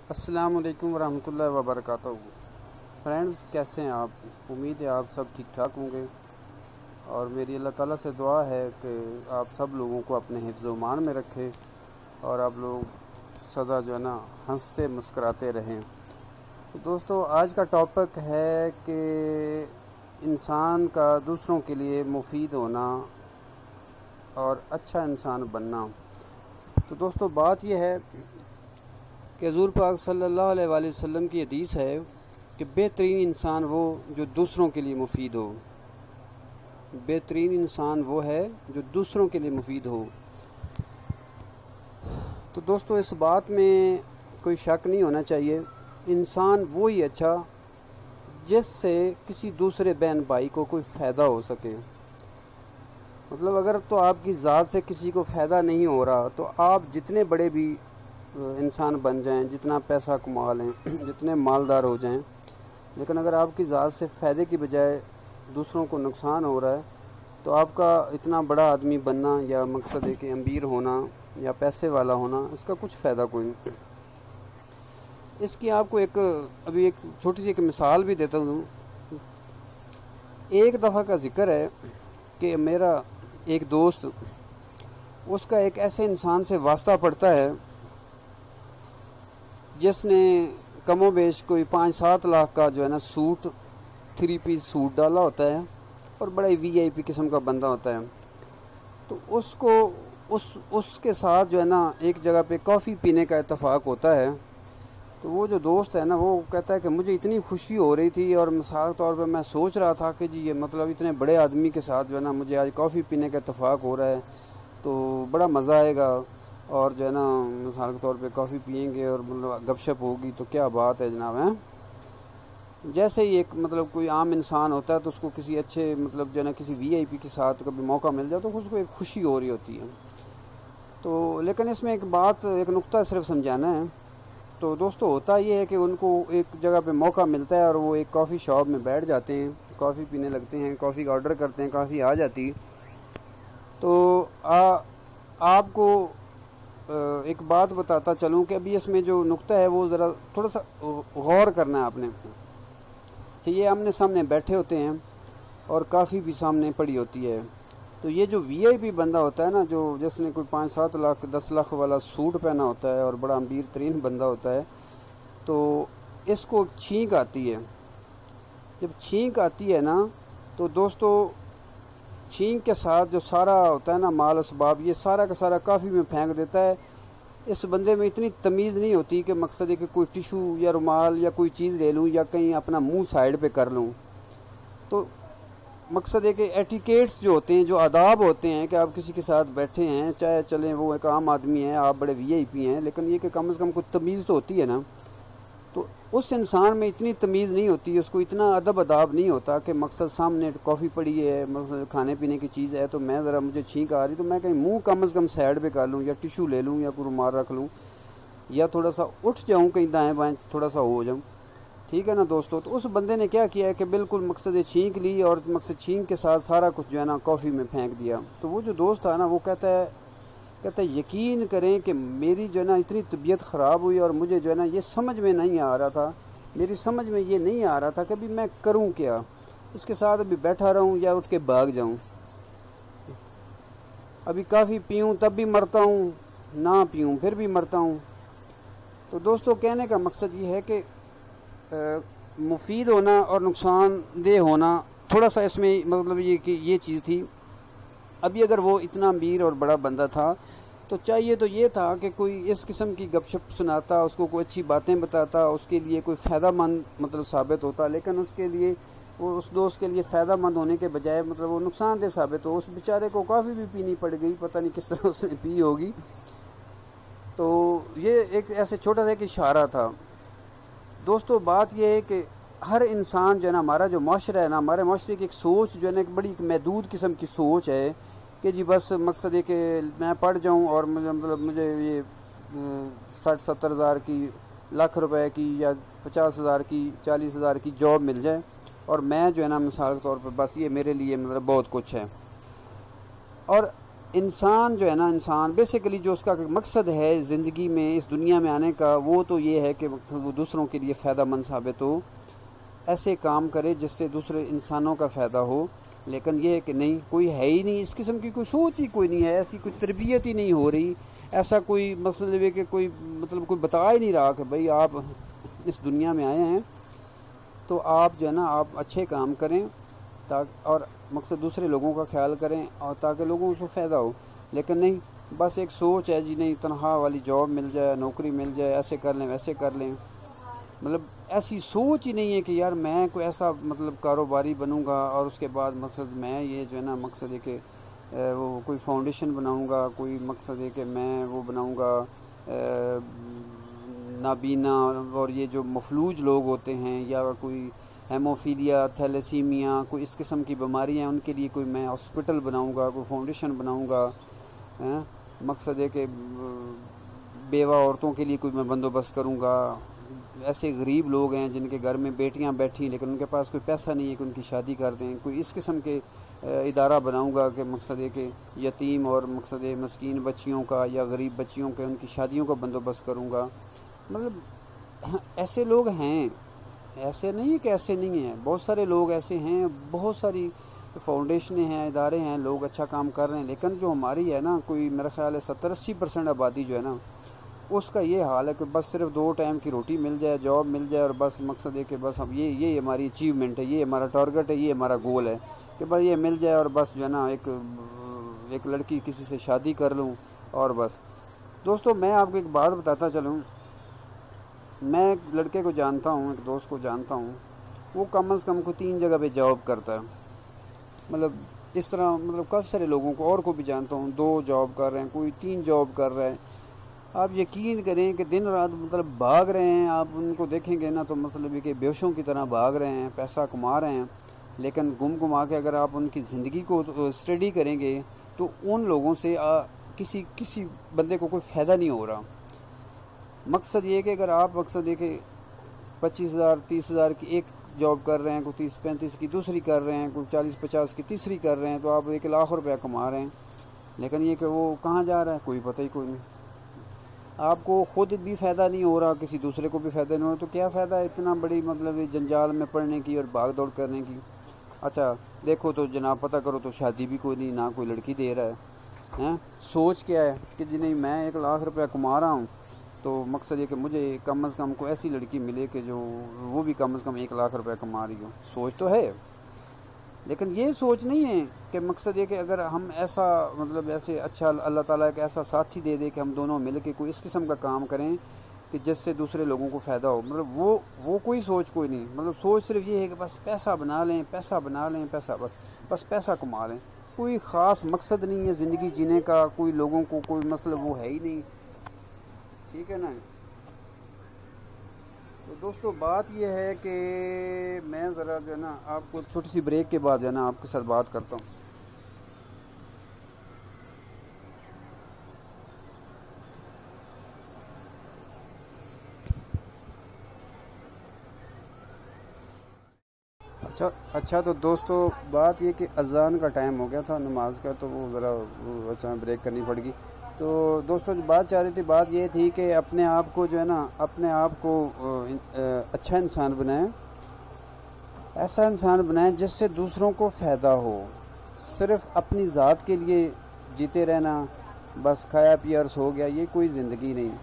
السلام علیکم ورحمۃ اللہ وبرکاتہ۔ فرینڈز، کیسے ہیں آپ؟ امید ہے آپ سب ٹھیک ٹھاک ہوں گے، اور میری اللہ تعالیٰ سے دعا ہے کہ آپ سب لوگوں کو اپنے حفظ و امان میں رکھے اور آپ لوگ سدا جو ہے نا ہنستے مسکراتے رہیں۔ تو دوستو، آج کا ٹاپک ہے کہ انسان کا دوسروں کے لیے مفید ہونا اور اچھا انسان بننا۔ تو دوستو، بات یہ ہے کہ حضور پاک صلی اللہ علیہ وآلہ وسلم کی حدیث ہے کہ بہترین انسان وہ جو دوسروں کے لیے مفید ہو۔ بہترین انسان وہ ہے جو دوسروں کے لیے مفید ہو۔ تو دوستو، اس بات میں کوئی شک نہیں ہونا چاہیے، انسان وہی اچھا جس سے کسی دوسرے بہن بھائی کو کوئی فائدہ ہو سکے۔ مطلب اگر تو آپ کی ذات سے کسی کو فائدہ نہیں ہو رہا تو آپ جتنے بڑے بھی انسان بن جائیں، جتنا پیسہ کما لیں، جتنے مالدار ہو جائیں، لیکن اگر آپ کی ذات سے فائدے کی بجائے دوسروں کو نقصان ہو رہا ہے تو آپ کا اتنا بڑا آدمی بننا یا مقصد ہے کہ امیر ہونا یا پیسے والا ہونا، اس کا کچھ فائدہ کوئی نہیں۔ اس کی آپ کو ابھی ایک چھوٹی سی مثال بھی دیتا ہوں۔ ایک دفعہ کا ذکر ہے کہ میرا ایک دوست، اس کا ایک ایسے انسان سے واسطہ پڑتا ہے جس نے کم و بیش کوئی 5-7 لاکھ کا جو ہے نا سوٹ، 3 پیس سوٹ ڈالا ہوتا ہے اور بڑا وی آئی پی قسم کا بندہ ہوتا ہے۔ تو اس کے ساتھ جو ہے نا ایک جگہ پہ کافی پینے کا اتفاق ہوتا ہے۔ تو وہ جو دوست ہے نا، وہ کہتا ہے کہ مجھے اتنی خوشی ہو رہی تھی اور مثال طور پہ میں سوچ رہا تھا کہ جی یہ مطلب اتنے بڑے آدمی کے ساتھ جو ہے نا مجھے آج کافی پینے کا اتفاق ہو رہا ہے تو بڑا مزہ آئے گا، اور جو ہے نا مثال کے طور پہ کافی پئیں گے اور مطلب گپ شپ ہوگی تو کیا بات ہے جناب ہے۔ جیسے ہی ایک مطلب کوئی عام انسان ہوتا ہے تو اس کو کسی اچھے مطلب جو ہے نا کسی وی آئی پی کے ساتھ کبھی موقع مل جائے تو اس کو ایک خوشی ہو رہی ہوتی ہے۔ تو لیکن اس میں ایک نقطہ صرف سمجھانا ہے۔ تو دوستو، ہوتا یہ ہے کہ ان کو ایک جگہ پہ موقع ملتا ہے اور وہ ایک کافی شاپ میں بیٹھ جاتے ہیں، کافی پینے لگتے ہیں، کافی آرڈر کرتے ہیں، کافی آ جاتی۔ تو آپ کو ایک بات بتاتا چلوں کہ ابھی اس میں جو نقطہ ہے وہ ذرا تھوڑا سا غور کرنا ہے آپ نے۔ اچھا، یہ آمنے سامنے بیٹھے ہوتے ہیں اور کافی بھی سامنے پڑی ہوتی ہے۔ تو یہ جو وی آئی پی بندہ ہوتا ہے نا، جس نے کوئی 5-7 لاکھ 10 لاکھ والا سوٹ پہنا ہوتا ہے اور بڑا امیر ترین بندہ ہوتا ہے، تو اس کو چھینک آتی ہے۔ جب چھینک آتی ہے نا تو دوستو، چھینک کے ساتھ جو سارا ہوتا ہے نا مال اسباب، یہ سارا کا سارا کافی میں پھینک دیتا ہے۔ اس بندے میں اتنی تمیز نہیں ہوتی کہ مقصد ہے کہ کوئی ٹیشو یا رومال یا کوئی چیز لے لوں یا کہیں اپنا منہ سائیڈ پہ کر لوں۔ تو مقصد ہے کہ ایٹیکیٹس جو ہوتے ہیں، جو آداب ہوتے ہیں کہ آپ کسی کے ساتھ بیٹھے ہیں، چاہے چلیں وہ ایک عام آدمی ہے، آپ بڑے وی آئی پی ہیں، لیکن یہ کہ کم از کم کوئی تمیز تو ہوتی ہے نا۔ تو اس انسان میں اتنی تمیز نہیں ہوتی، اس کو اتنا ادب آداب نہیں ہوتا کہ مقصد سامنے کافی پڑی ہے، مقصد کھانے پینے کی چیز ہے تو میں ذرا مجھے چھینک آ رہی تو میں کہیں منہ کم از کم سائڈ پہ کر لوں یا ٹیشو لے لوں یا کوئی رومال رکھ لوں یا تھوڑا سا اٹھ جاؤں، کہیں دائیں بائیں تھوڑا سا ہو جاؤں، ٹھیک ہے نا دوستو۔ تو اس بندے نے کیا کیا ہے کہ بالکل مقصد چھینک لی اور مقصد چھینک کے ساتھ سارا کچھ جو ہے نا کافی میں پھینک دیا۔ تو وہ جو دوست تھا نا، وہ کہتا ہے یقین کریں کہ میری جو ہے نا اتنی طبیعت خراب ہوئی اور مجھے جو ہے نا یہ سمجھ میں نہیں آ رہا تھا، میری سمجھ میں یہ نہیں آ رہا تھا کہ ابھی میں کروں کیا، اس کے ساتھ ابھی بیٹھا رہوں یا اٹھ کے بھاگ جاؤں، ابھی کافی پیوں تب بھی مرتا ہوں، نہ پیوں پھر بھی مرتا ہوں۔ تو دوستو، کہنے کا مقصد یہ ہے کہ مفید ہونا اور نقصان دہ ہونا، تھوڑا سا اس میں مطلب یہ کہ یہ چیز تھی۔ ابھی اگر وہ اتنا امیر اور بڑا بندہ تھا تو چاہیے تو یہ تھا کہ کوئی اس قسم کی گپ شپ سناتا، اس کو کوئی اچھی باتیں بتاتا، اس کے لیے کوئی فائدہ مند مطلب ثابت ہوتا، لیکن اس کے لیے وہ اس دوست کے لیے فائدہ مند ہونے کے بجائے مطلب وہ نقصان دہ ثابت ہو۔ اس بیچارے کو کافی بھی پینی پڑ گئی، پتہ نہیں کس طرح اس نے پی ہوگی۔ تو یہ ایک ایسے چھوٹا سا ایک اشارہ تھا۔ دوستو، بات یہ ہے کہ ہر انسان جو ہے نا، ہمارا جو معاشرہ ہے نا، ہمارے معاشرے کی ایک سوچ جو ہے نا، ایک بڑی محدود قسم کی سوچ ہے کہ جی بس مقصد ہے کہ میں پڑھ جاؤں اور مجھے یہ 60-70 ہزار کی، لاکھ روپے کی یا 50 ہزار کی، 40 ہزار کی جاب مل جائے اور میں جو ہے نا مثال کے طور پر بس یہ میرے لیے مطلب بہت کچھ ہے۔ اور انسان جو ہے نا، انسان بیسیکلی جو اس کا مقصد ہے زندگی میں اس دنیا میں آنے کا، وہ تو یہ ہے کہ وہ دوسروں کے لیے فائدہ مند ثابت ہو، ایسے کام کرے جس سے دوسرے انسانوں کا فائدہ ہو. لیکن یہ ہے کہ نہیں، کوئی ہے ہی نہیں اس قسم کی، کوئی سوچ ہی کوئی نہیں ہے، ایسی کوئی تربیت ہی نہیں ہو رہی، ایسا کوئی مطلب ہے کہ کوئی کوئی بتا ہی نہیں رہا کہ بھئی آپ اس دنیا میں آئے ہیں تو آپ جو ہے نا آپ اچھے کام کریں اور مقصد دوسرے لوگوں کا خیال کریں اور تاکہ لوگوں کو فائدہ ہو. لیکن نہیں، بس ایک سوچ ہے جی نہیں، تنخواہ والی جاب مل جائے، نوکری مل جائے، ایسے کر لیں ویسے کر لیں. مطلب ایسی سوچ ہی نہیں ہے کہ یار میں کوئی ایسا کاروباری بنوں گا اور اس کے بعد مقصد میں یہ جو ہے نا مقصد ہے کہ وہ کوئی فاؤنڈیشن بناؤں گا، کوئی مقصد ہے کہ میں وہ بناؤں گا نابینا اور یہ جو مفلوج لوگ ہوتے ہیں، یا کوئی ہیموفیلیا، تھیلیسیمیا، کوئی اس قسم کی بیماریاں ہیں ان کے لیے کوئی میں ہاسپٹل بناؤں گا، کوئی فاؤنڈیشن بناؤں گا. مقصد ہے کہ بیوہ عورتوں کے لیے کوئی میں بندوبست کروں گا. ایسے غریب لوگ ہیں جن کے گھر میں بیٹیاں بیٹھی لیکن ان کے پاس کوئی پیسہ نہیں ہے کہ ان کی شادی کر دیں، کوئی اس قسم کے ادارہ بناؤں گا کہ مقصد ہے کہ یتیم اور مقصد ہے مسکین بچیوں کا یا غریب بچیوں کے ان کی شادیوں کا بندوبست کروں گا. مطلب ایسے لوگ ہیں، ایسے نہیں کہ ایسے نہیں ہیں، بہت سارے لوگ ایسے ہیں، بہت ساری فاؤنڈیشنیں ہیں، ادارے ہیں، لوگ اچھا کام کر رہے ہیں. لیکن جو ہماری ہے نا، کوئی میرا خیال ہے 70-80% آبادی جو ہے نا، اس کا یہ حال ہے کہ بس صرف 2 ٹائم کی روٹی مل جائے، جاب مل جائے، اور بس مقصد ہے کہ بس اب یہ ہماری اچیومنٹ ہے، یہ ہمارا ٹارگٹ ہے، یہ ہمارا گول ہے کہ بس یہ مل جائے اور بس جو ہے نا ایک لڑکی کسی سے شادی کر لوں اور بس. دوستو میں آپ کو ایک بات بتاتا چلوں، میں ایک لڑکے کو جانتا ہوں، ایک دوست کو جانتا ہوں، وہ کم از کم کو 3 جگہ پہ جاب کرتا ہے. مطلب اس طرح کافی سارے لوگوں کو اور کو بھی جانتا ہوں، 2 جاب کر رہے ہیں، کوئی 3 جاب کر رہا ہے. آپ یقین کریں کہ دن رات بھاگ رہے ہیں، آپ ان کو دیکھیں گے نا تو یہ کہ بیوشوں کی طرح بھاگ رہے ہیں، پیسہ کما رہے ہیں. لیکن گما کے اگر آپ ان کی زندگی کو اسٹڈی کریں گے تو ان لوگوں سے کسی بندے کو کوئی فائدہ نہیں ہو رہا. مقصد یہ کہ اگر آپ مقصد یہ کہ 25,000-30,000 کی ایک جاب کر رہے ہیں، کوئی 30-35 کی دوسری کر رہے ہیں، کوئی 40-50 کی تیسری کر رہے ہیں، تو آپ 1 لاکھ روپیہ کما رہے ہیں. لیکن یہ کہ وہ کہاں جا رہا ہے کوئی پتہ ہی کوئی نہیں. آپ کو خود بھی فائدہ نہیں ہو رہا، کسی دوسرے کو بھی فائدہ نہیں ہو رہا، تو کیا فائدہ ہے اتنا بڑی جنجال میں پڑنے کی اور بھاگ دوڑ کرنے کی. اچھا دیکھو تو جناب پتہ کرو تو شادی بھی کوئی نہیں، نہ کوئی لڑکی دے رہا ہے. سوچ کیا ہے کہ جی نہیں، میں 1 لاکھ روپیہ کما رہا ہوں تو مقصد یہ کہ مجھے کم از کم کوئی ایسی لڑکی ملے کہ جو وہ بھی کم از کم 1 لاکھ روپیہ کما رہی ہو. سوچ تو ہے، لیکن یہ سوچ نہیں ہے کہ مقصد یہ کہ اگر ہم ایسا ایسے اچھا اللہ تعالیٰ ایک ایسا ساتھی دے دے کہ ہم دونوں مل کے کوئی اس قسم کا کام کریں کہ جس سے دوسرے لوگوں کو فائدہ ہو. وہ کوئی سوچ کوئی نہیں. سوچ صرف یہ ہے کہ بس پیسہ بنا لیں، بس پیسہ کما لیں. کوئی خاص مقصد نہیں ہے زندگی جینے کا، کوئی لوگوں کو کوئی وہ ہے ہی نہیں. ٹھیک ہے نا. تو دوستو بات یہ ہے کہ میں ذرا جو ہے نا آپ کو چھوٹی سی بریک کے بعد جو ہے نا آپ کے ساتھ بات کرتا ہوں. اچھا تو دوستو بات یہ کہ اذان کا ٹائم ہو گیا تھا نماز کا، تو وہ ذرا اچانک بریک کرنی پڑ گئی. تو دوستو جو بات چاہ رہی تھی، بات یہ تھی کہ اپنے آپ کو جو ہے نا اپنے آپ کو اچھا انسان بنائیں، ایسا انسان بنائیں جس سے دوسروں کو فائدہ ہو. صرف اپنی ذات کے لیے جیتے رہنا، بس کھایا پیا عرص ہو گیا، یہ کوئی زندگی نہیں.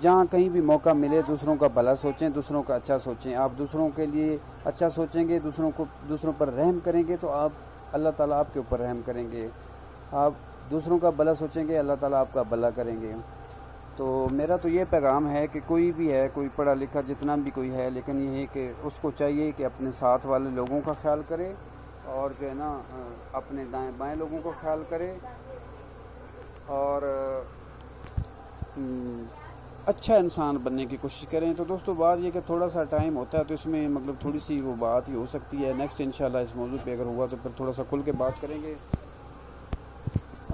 جہاں کہیں بھی موقع ملے دوسروں کا بھلا سوچیں، دوسروں کا اچھا سوچیں. آپ دوسروں کے لیے اچھا سوچیں گے، دوسروں پر رحم کریں گے تو اللہ تعالیٰ آپ کے اوپر رحم کریں گے. آپ دوسروں کا بھلا سوچیں گے، اللہ تعالیٰ آپ کا بھلا کریں گے. تو میرا تو یہ پیغام ہے کہ کوئی بھی ہے، کوئی پڑھا لکھا جتنا بھی کوئی ہے، لیکن یہ ہے کہ اس کو چاہیے کہ اپنے ساتھ والے لوگوں کا خیال کرے اور جو ہے نا اپنے دائیں بائیں لوگوں کا خیال کرے اور اچھا انسان بننے کی کوشش کریں. تو دوستو بات یہ کہ تھوڑا سا ٹائم ہوتا ہے تو اس میں تھوڑی سی وہ بات ہی ہو سکتی ہے. نیکسٹ انشاءاللہ اس موضوع پہ اگر ہوا تو پھر تھوڑا سا کھل کے بات کریں گے.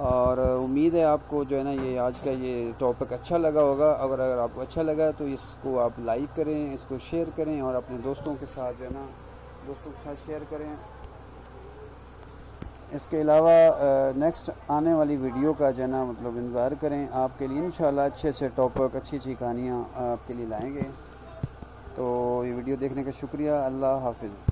اور امید ہے آپ کو جو ہے نا یہ آج کا یہ ٹاپک اچھا لگا ہوگا. اگر آپ کو اچھا لگا تو اس کو آپ لائک کریں، اس کو شیئر کریں اور اپنے دوستوں کے ساتھ جو ہے نا شیئر کریں. اس کے علاوہ نیکسٹ آنے والی ویڈیو کا جو ہے نا مطلب انتظار کریں، آپ کے لیے انشاءاللہ اچھے اچھے ٹاپک، اچھی اچھی کہانیاں آپ کے لیے لائیں گے۔ تو یہ ویڈیو دیکھنے کا شکریہ، اللہ حافظ۔